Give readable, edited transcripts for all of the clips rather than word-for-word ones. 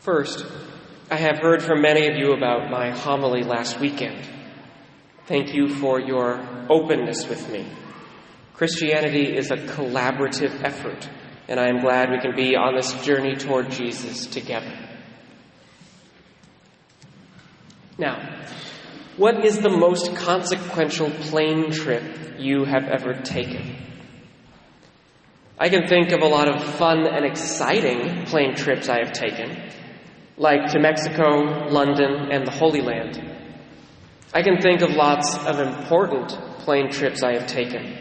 First, I have heard from many of you about my homily last weekend. Thank you for your openness with me. Christianity is a collaborative effort, and I am glad we can be on this journey toward Jesus together. Now, what is the most consequential plane trip you have ever taken? I can think of a lot of fun and exciting plane trips I have taken, like to Mexico, London, and the Holy Land. I can think of lots of important plane trips I have taken,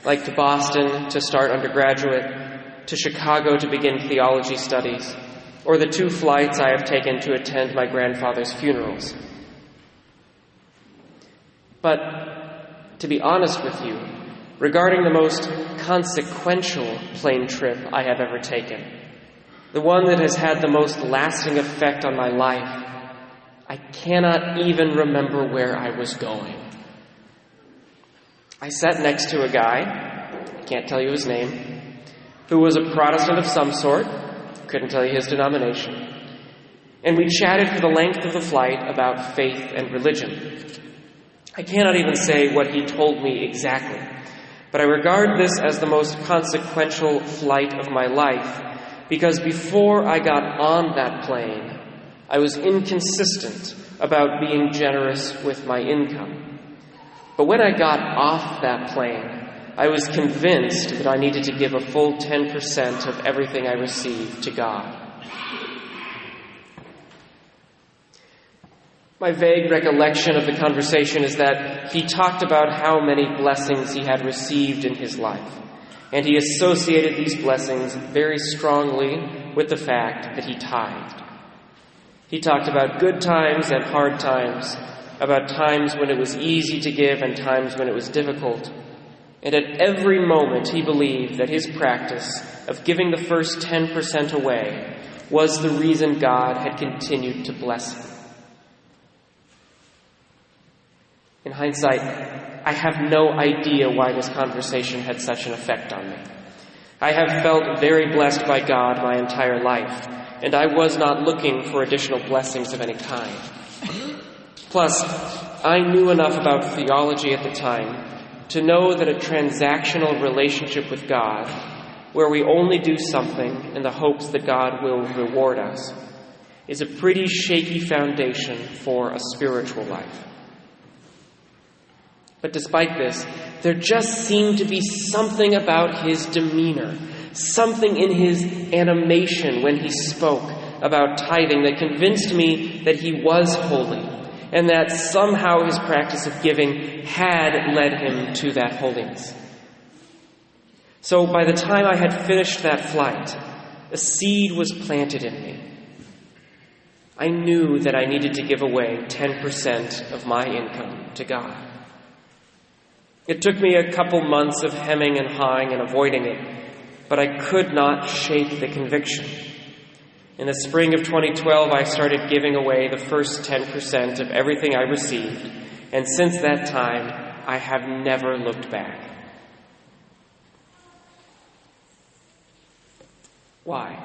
like to Boston to start undergraduate, to Chicago to begin theology studies, or the 2 flights I have taken to attend my grandfather's funerals. But to be honest with you, regarding the most consequential plane trip I have ever taken, the one that has had the most lasting effect on my life, I cannot even remember where I was going. I sat next to a guy, I can't tell you his name, who was a Protestant of some sort, couldn't tell you his denomination, and we chatted for the length of the flight about faith and religion. I cannot even say what he told me exactly, but I regard this as the most consequential flight of my life because before I got on that plane, I was inconsistent about being generous with my income. But when I got off that plane, I was convinced that I needed to give a full 10% of everything I received to God. My vague recollection of the conversation is that he talked about how many blessings he had received in his life, and he associated these blessings very strongly with the fact that he tithed. He talked about good times and hard times, about times when it was easy to give and times when it was difficult, and at every moment he believed that his practice of giving the first 10% away was the reason God had continued to bless him. In hindsight, I have no idea why this conversation had such an effect on me. I have felt very blessed by God my entire life, and I was not looking for additional blessings of any kind. Plus, I knew enough about theology at the time to know that a transactional relationship with God, where we only do something in the hopes that God will reward us, is a pretty shaky foundation for a spiritual life. But despite this, there just seemed to be something about his demeanor, something in his animation when he spoke about tithing that convinced me that he was holy and that somehow his practice of giving had led him to that holiness. So by the time I had finished that flight, a seed was planted in me. I knew that I needed to give away 10% of my income to God. It took me a couple months of hemming and hawing and avoiding it, but I could not shake the conviction. In the spring of 2012, I started giving away the first 10% of everything I received, and since that time, I have never looked back. Why?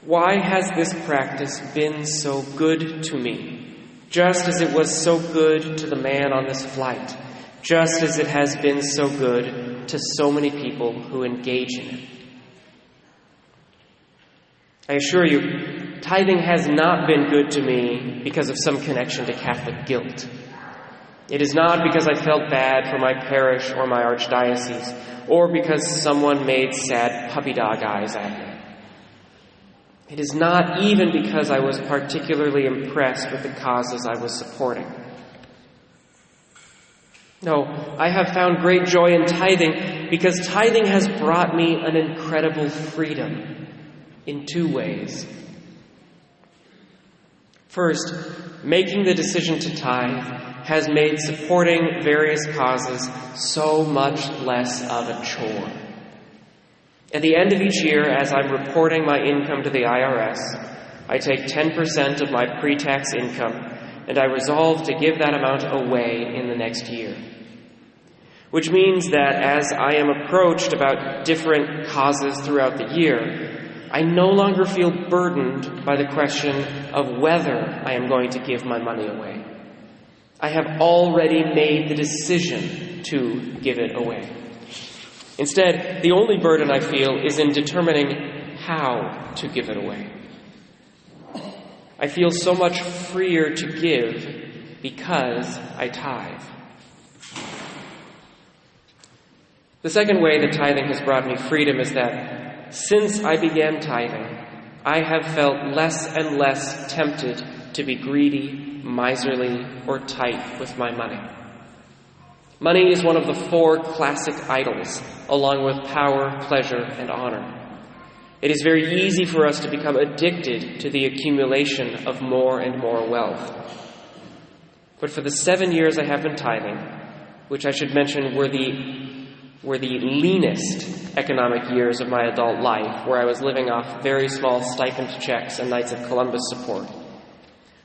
Why has this practice been so good to me, just as it was so good to the man on this flight? Just as it has been so good to so many people who engage in it. I assure you, tithing has not been good to me because of some connection to Catholic guilt. It is not because I felt bad for my parish or my archdiocese, or because someone made sad puppy dog eyes at me. It is not even because I was particularly impressed with the causes I was supporting. No, I have found great joy in tithing because tithing has brought me an incredible freedom in 2 ways. First, making the decision to tithe has made supporting various causes so much less of a chore. At the end of each year, as I'm reporting my income to the IRS, I take 10% of my pre-tax income and I resolve to give that amount away in the next year. Which means that as I am approached about different causes throughout the year, I no longer feel burdened by the question of whether I am going to give my money away. I have already made the decision to give it away. Instead, the only burden I feel is in determining how to give it away. I feel so much freer to give because I tithe. The second way that tithing has brought me freedom is that since I began tithing, I have felt less and less tempted to be greedy, miserly, or tight with my money. Money is one of the 4 classic idols, along with power, pleasure, and honor. It is very easy for us to become addicted to the accumulation of more and more wealth. But for the 7 years I have been tithing, which I should mention were the leanest economic years of my adult life, where I was living off very small stipend checks and Knights of Columbus support.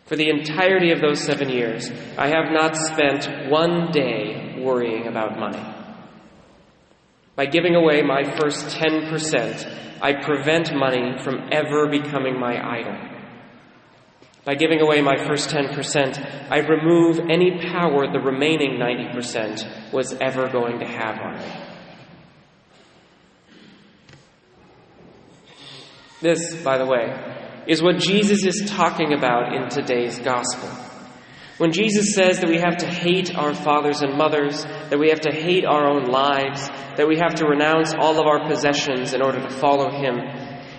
For the entirety of those 7 years, I have not spent one day worrying about money. By giving away my first 10%, I prevent money from ever becoming my idol. By giving away my first 10%, I remove any power the remaining 90% was ever going to have on me. This, by the way, is what Jesus is talking about in today's gospel. When Jesus says that we have to hate our fathers and mothers, that we have to hate our own lives, that we have to renounce all of our possessions in order to follow him,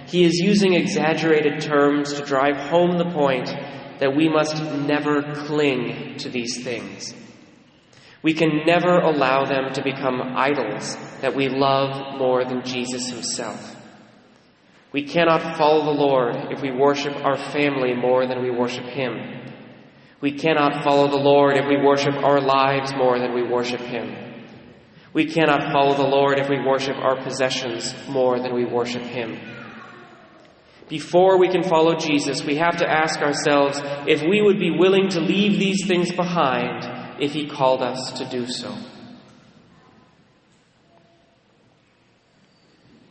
he is using exaggerated terms to drive home the point that we must never cling to these things. We can never allow them to become idols that we love more than Jesus himself. We cannot follow the Lord if we worship our family more than we worship him. We cannot follow the Lord if we worship our lives more than we worship him. We cannot follow the Lord if we worship our possessions more than we worship him. Before we can follow Jesus, we have to ask ourselves if we would be willing to leave these things behind if he called us to do so.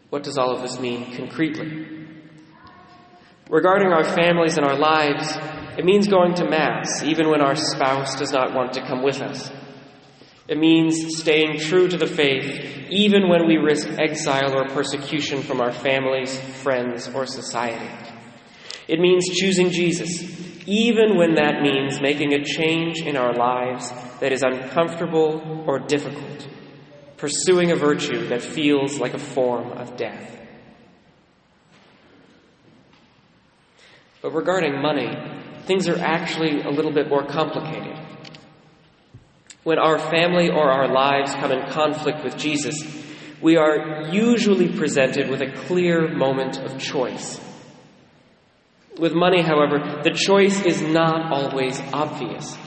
What does all of this mean concretely? Regarding our families and our lives, it means going to Mass, even when our spouse does not want to come with us. It means staying true to the faith, even when we risk exile or persecution from our families, friends, or society. It means choosing Jesus, even when that means making a change in our lives that is uncomfortable or difficult, pursuing a virtue that feels like a form of death. But regarding money, things are actually a little bit more complicated. When our family or our lives come in conflict with Jesus, we are usually presented with a clear moment of choice. With money, however, the choice is not always obvious.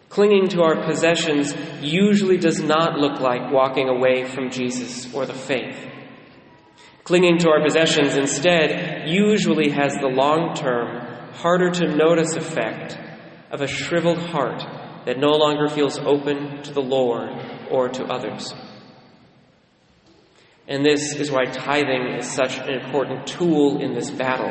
Clinging to our possessions usually does not look like walking away from Jesus or the faith. Clinging to our possessions instead usually has the long-term, harder-to-notice effect of a shriveled heart that no longer feels open to the Lord or to others. And this is why tithing is such an important tool in this battle.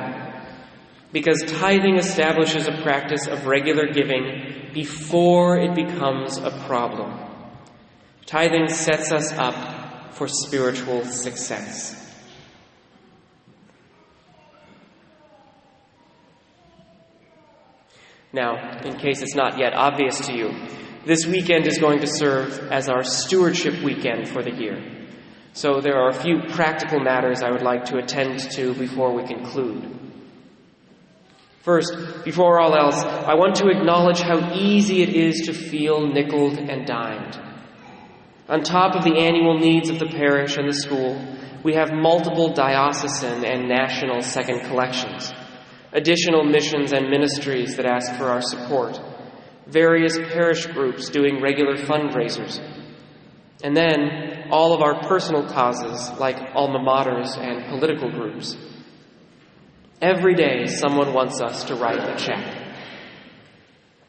Because tithing establishes a practice of regular giving before it becomes a problem. Tithing sets us up for spiritual success. Now, in case it's not yet obvious to you, this weekend is going to serve as our stewardship weekend for the year. So there are a few practical matters I would like to attend to before we conclude. First, before all else, I want to acknowledge how easy it is to feel nickeled and dimed. On top of the annual needs of the parish and the school, we have multiple diocesan and national second collections, additional missions and ministries that ask for our support, various parish groups doing regular fundraisers, and then all of our personal causes like alma maters and political groups. Every day, someone wants us to write a check.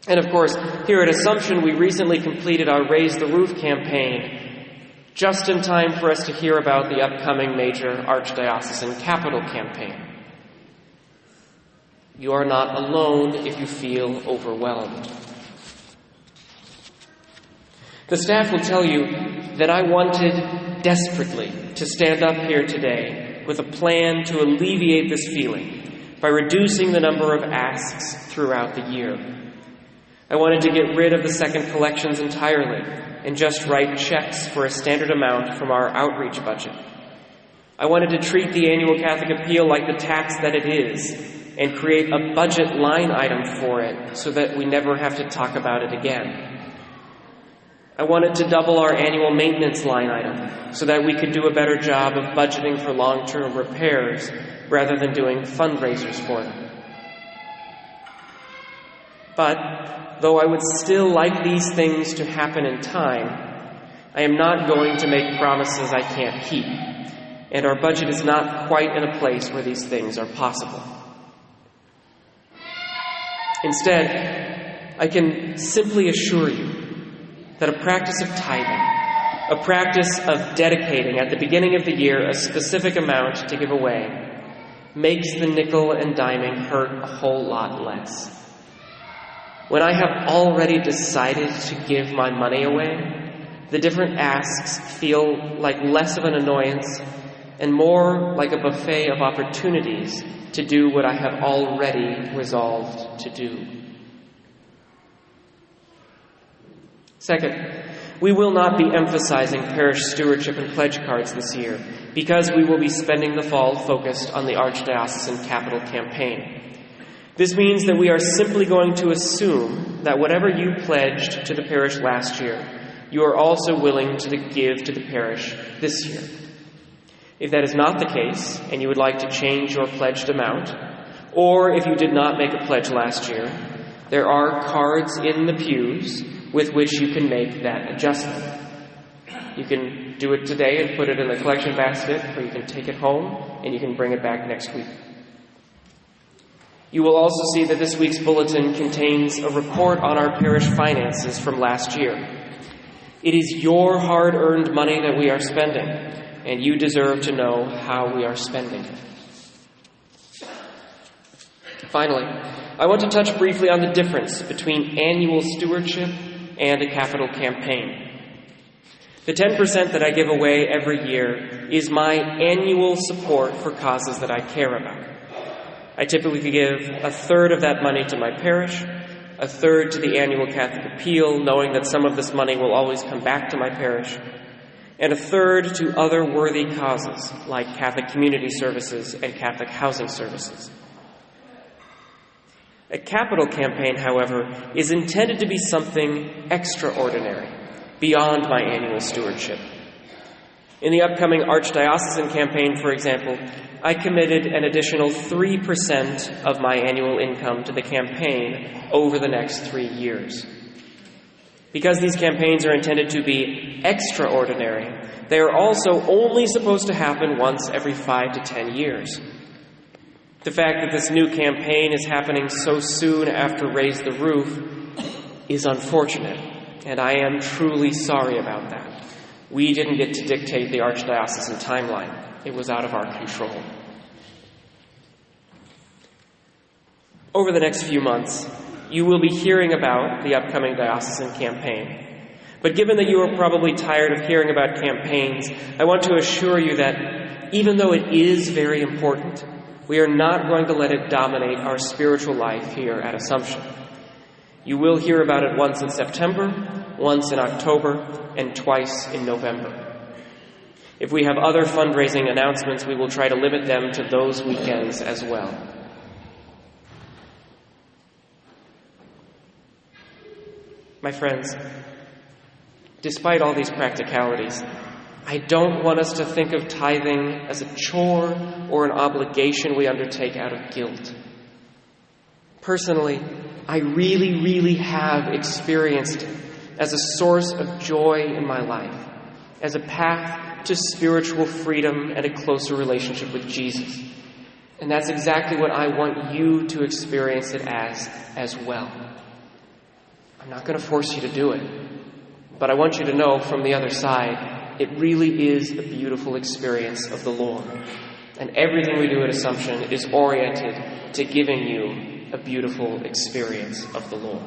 And of course, here at Assumption, we recently completed our Raise the Roof campaign, just in time for us to hear about the upcoming major Archdiocesan capital campaign. You are not alone if you feel overwhelmed. The staff will tell you that I wanted desperately to stand up here today with a plan to alleviate this feeling by reducing the number of asks throughout the year. I wanted to get rid of the second collections entirely and just write checks for a standard amount from our outreach budget. I wanted to treat the annual Catholic appeal like the tax that it is and create a budget line item for it so that we never have to talk about it again. I wanted to double our annual maintenance line item so that we could do a better job of budgeting for long-term repairs rather than doing fundraisers for them. But, though I would still like these things to happen in time, I am not going to make promises I can't keep, and our budget is not quite in a place where these things are possible. Instead, I can simply assure you that a practice of tithing, a practice of dedicating at the beginning of the year a specific amount to give away, makes the nickel and diming hurt a whole lot less. When I have already decided to give my money away, the different asks feel like less of an annoyance and more like a buffet of opportunities to do what I have already resolved to do. Second, we will not be emphasizing parish stewardship and pledge cards this year because we will be spending the fall focused on the Archdiocesan Capital Campaign. This means that we are simply going to assume that whatever you pledged to the parish last year, you are also willing to give to the parish this year. If that is not the case, and you would like to change your pledged amount, or if you did not make a pledge last year, there are cards in the pews with which you can make that adjustment. You can do it today and put it in the collection basket, or you can take it home and you can bring it back next week. You will also see that this week's bulletin contains a report on our parish finances from last year. It is your hard-earned money that we are spending, and you deserve to know how we are spending it. Finally, I want to touch briefly on the difference between annual stewardship and a capital campaign. The 10% that I give away every year is my annual support for causes that I care about. I typically give a third of that money to my parish, a third to the annual Catholic appeal, knowing that some of this money will always come back to my parish, and a third to other worthy causes like Catholic community services and Catholic housing services. A capital campaign, however, is intended to be something extraordinary, beyond my annual stewardship. In the upcoming Archdiocesan campaign, for example, I committed an additional 3% of my annual income to the campaign over the next 3 years. Because these campaigns are intended to be extraordinary, they are also only supposed to happen once every 5 to 10 years. The fact that this new campaign is happening so soon after Raise the Roof is unfortunate, and I am truly sorry about that. We didn't get to dictate the Archdiocesan timeline. It was out of our control. Over the next few months, you will be hearing about the upcoming diocesan campaign. But given that you are probably tired of hearing about campaigns, I want to assure you that even though it is very important, we are not going to let it dominate our spiritual life here at Assumption. You will hear about it once in September, once in October, and twice in November. If we have other fundraising announcements, we will try to limit them to those weekends as well. My friends, despite all these practicalities, I don't want us to think of tithing as a chore or an obligation we undertake out of guilt. Personally, I really have experienced it as a source of joy in my life, as a path to spiritual freedom and a closer relationship with Jesus. And that's exactly what I want you to experience it as well. I'm not going to force you to do it, but I want you to know from the other side, it really is a beautiful experience of the Lord. And everything we do at Assumption is oriented to giving you a beautiful experience of the Lord.